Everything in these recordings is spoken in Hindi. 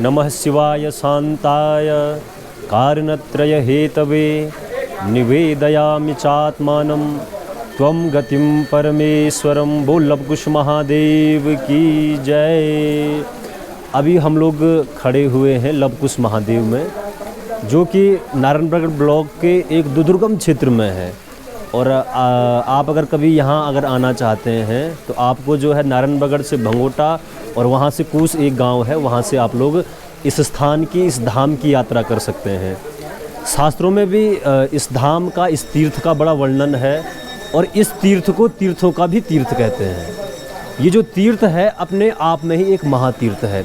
नमः शिवाय शांताय कारणत्रय हेतवे निवेदयामि चात्मानं त्वं गतिं परमेश्वरम। बोल लवकुश महादेव की जय। अभी हम लोग खड़े हुए हैं लवकुश महादेव में, जो कि नारायणगढ़ ब्लॉक के एक दुर्गम क्षेत्र में है। और आप अगर कभी यहाँ अगर आना चाहते हैं तो आपको जो है नारायणगढ़ से भंगोटा और वहाँ से कूस एक गांव है, वहाँ से आप लोग इस स्थान की, इस धाम की यात्रा कर सकते हैं। शास्त्रों में भी इस धाम का, इस तीर्थ का बड़ा वर्णन है और इस तीर्थ को तीर्थों का भी तीर्थ कहते हैं। ये जो तीर्थ है अपने आप में ही एक महातीर्थ है।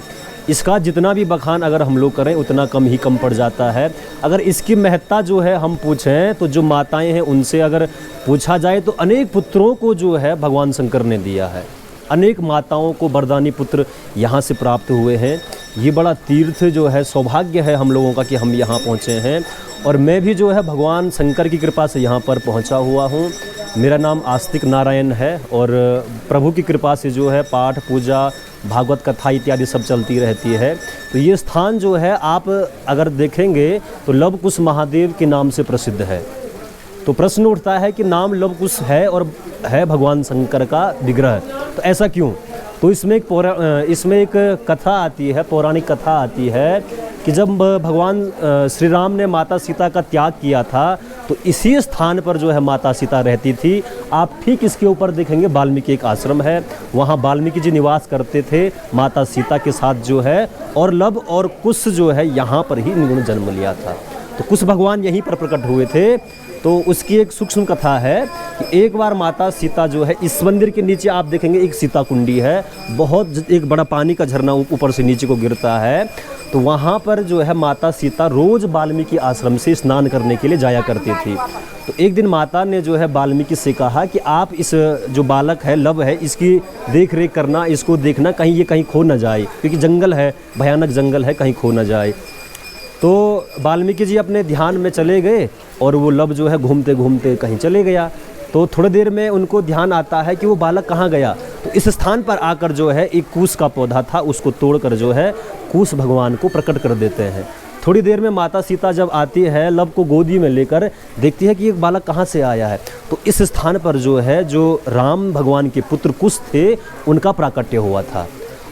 इसका जितना भी बखान अगर हम लोग करें उतना कम पड़ जाता है। अगर इसकी महत्ता जो है हम पूछें तो जो माताएं हैं उनसे अगर पूछा जाए तो अनेक पुत्रों को जो है भगवान शंकर ने दिया है। अनेक माताओं को वरदानी पुत्र यहाँ से प्राप्त हुए हैं। ये बड़ा तीर्थ जो है, सौभाग्य है हम लोगों का कि हम यहाँ पहुँचे हैं। और मैं भी जो है भगवान शंकर की कृपा से यहाँ पर पहुँचा हुआ हूँ। मेरा नाम आस्तिक नारायण है और प्रभु की कृपा से जो है पाठ पूजा, भागवत कथा इत्यादि सब चलती रहती है। तो ये स्थान जो है आप अगर देखेंगे तो लवकुश महादेव के नाम से प्रसिद्ध है। तो प्रश्न उठता है कि नाम लवकुश है और है भगवान शंकर का विग्रह, तो ऐसा क्यों? तो इसमें एक कथा आती है, पौराणिक कथा आती है कि जब भगवान श्री राम ने माता सीता का त्याग किया था तो इसी स्थान पर जो है माता सीता रहती थी। आप ठीक इसके ऊपर देखेंगे वाल्मीकि एक आश्रम है, वहाँ वाल्मीकि जी निवास करते थे माता सीता के साथ जो है। और लव और कुश जो है यहाँ पर ही इन्होंने जन्म लिया था। तो कुश भगवान यहीं पर प्रकट हुए थे। तो उसकी एक सूक्ष्म कथा है कि एक बार माता सीता जो है, इस मंदिर के नीचे आप देखेंगे एक सीता कुंडी है, बहुत एक बड़ा पानी का झरना ऊपर से नीचे को गिरता है। तो वहाँ पर जो है माता सीता रोज़ वाल्मीकि आश्रम से स्नान करने के लिए जाया करती थी। तो एक दिन माता ने जो है वाल्मीकि से कहा कि आप इस जो बालक है लव है, इसकी देख रेख करना, इसको देखना कहीं ये कहीं खो न जाए, क्योंकि जंगल है, भयानक जंगल है, कहीं खो न जाए। तो वाल्मीकि जी अपने ध्यान में चले गए और वो लव जो है घूमते घूमते कहीं चले गया। तो थोड़ी देर में उनको ध्यान आता है कि वो बालक कहाँ गया। तो इस स्थान पर आकर जो है एक कूस का पौधा था, उसको तोड़कर जो है कूस भगवान को प्रकट कर देते हैं। थोड़ी देर में माता सीता जब आती है, लव को गोदी में लेकर देखती है कि एक बालक कहाँ से आया है। तो इस स्थान पर जो है, जो राम भगवान के पुत्र कुश थे, उनका प्राकट्य हुआ था।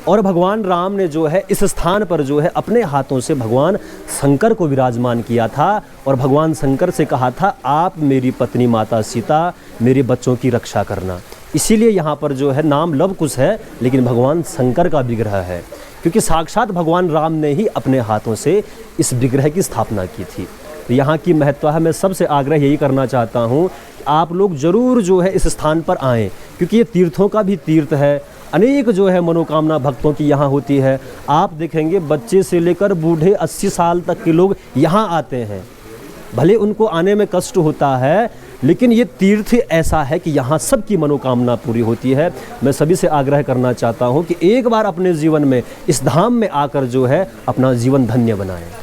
और भगवान राम ने जो है इस स्थान पर जो है अपने हाथों से भगवान शंकर को विराजमान किया था और भगवान शंकर से कहा था, आप मेरी पत्नी माता सीता, मेरे बच्चों की रक्षा करना। इसीलिए यहाँ पर जो है नाम लवकुश है, लेकिन भगवान शंकर का विग्रह है, क्योंकि साक्षात भगवान राम ने ही अपने हाथों से इस विग्रह की स्थापना की थी। तो यहाँ की महत्व है। मैं सबसे आग्रह यही करना चाहता हूँ, आप लोग ज़रूर जो है इस स्थान पर आएँ, क्योंकि ये तीर्थों का भी तीर्थ है। अनेक जो है मनोकामना भक्तों की यहाँ होती है। आप देखेंगे बच्चे से लेकर बूढ़े 80 साल तक के लोग यहाँ आते हैं। भले उनको आने में कष्ट होता है, लेकिन ये तीर्थ ऐसा है कि यहाँ सबकी मनोकामना पूरी होती है। मैं सभी से आग्रह करना चाहता हूँ कि एक बार अपने जीवन में इस धाम में आकर जो है अपना जीवन धन्य बनाएं।